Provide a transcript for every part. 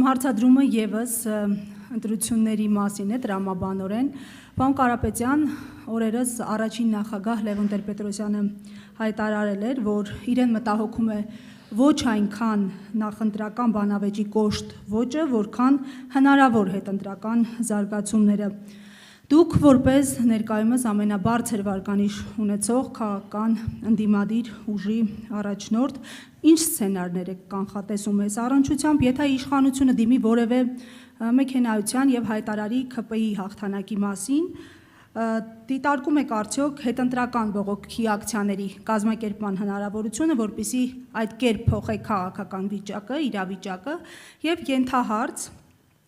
Իմ հարցադրումը եւս ընտրությունների մասին է տրամաբանորեն։ Պարոն Կարապետյան, օրերս առաջին նախագահ Լևոն Տեր-Պետրոսյանը հայտարարել էր, որ իրեն մտահոգում է ոչ այնքան նախընտրական բանավեճի կոշտ ոճը, որքան հնարավոր հետընտրական զարգացումները։ Դուք որպես ներկայումս ամենաբարձր վարկանիշ ունեցող քաղաքական ընդդիմադիր ուժի առաջնորդ, ինչ սցենարներ եք կանխատեսում այս առնչությամբ, եթե իշխանությունը դիմի որևէ մեքենայության եւ հայտարարի ՔՊԻ հաղթանակի մասին, դիտարկում եք արդյոք հետընտրական բողոքի ակցիաների կազմակերպման հնարավորությունը, որպեսզի այդ կերպ փոխեք քաղաքական վիճակը, իրավիճակը եւ ենթահարց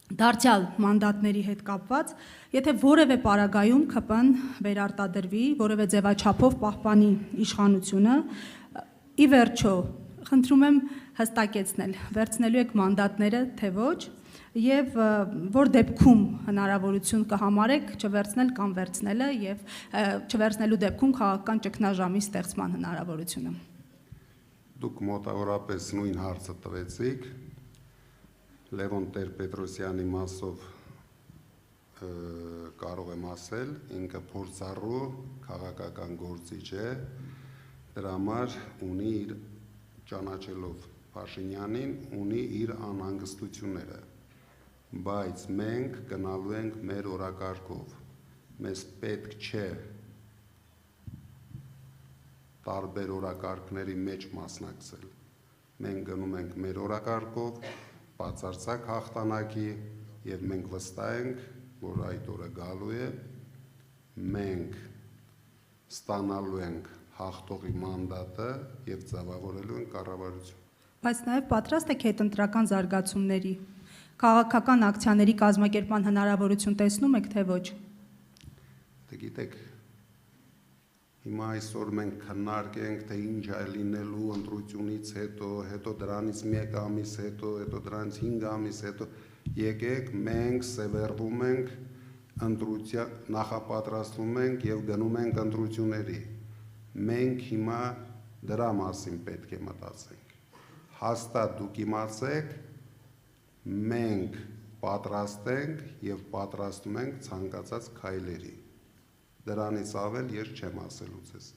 դարձյալ մանդատների հետ կապված, եթե որևէ պարագայում ՔՊ-ն վերարտադրվի, որևէ ձևաչափով պահպանի իշխանությունը, ի վերջո, խնդրում եմ հստակեցնել, վերցնելու եք մանդատները, թե ոչ, եւ որ դեպքում հնարավորություն կհամարեք չվերցնել կամ վերցնելը եւ չվերցնելու դեպքում քաղաքական ճգնաժամի ստեղծման հնարավորությունը։ Դուք մոտավորապես նույն հարցը տվեցիք, Լևոն Տեր-Պետրոսյանի մասով կարող եմ ասել, ինքը փորձառու քաղաքական գործիչ է, դրա համար ունի իր ճանաչելով Փաշինյանին, ունի իր անհանգստությունները, բայց մենք գնալու ենք մեր օրակարգով, մեզ պետք չէ տարբեր օրակարգների մեջ մասնակցել, մենք գնում ենք մեր օրակարգով, բացարձակ հաղթանակի եւ մենք վստահ ենք, որ այդ օրը գալու է, մենք ստանալու ենք հաղթողի մանդատը եւ ձևավորելու ենք կառավարություն։ Բայց նաեւ պատրաստ եք հետընտրական զարգացումների, քաղաքական ակցիաների կազմակերպման հնարավորություն տեսնում եք, թե ոչ։ Դե գիտեք, հիմա այսօր մենք քննարկենք, թե ինչ է լինելու ընտրությունից հետո դրանից 1 ամիս հետո դրանից 5 ամիս հետո, եկեք մենք սևեռվում ենք ընտրության, նախապատրաստվում ենք եւ գնում ենք ընտրությունների։ Մենք հիմա դրա մասին պետք է մտածենք։ Հաստատ դուք իմացեք, մենք պատրաստ ենք եւ պատրաստում ենք ցանկացած քայլերի։ Դրանից ավել ես չեմ ասելու ձեզ։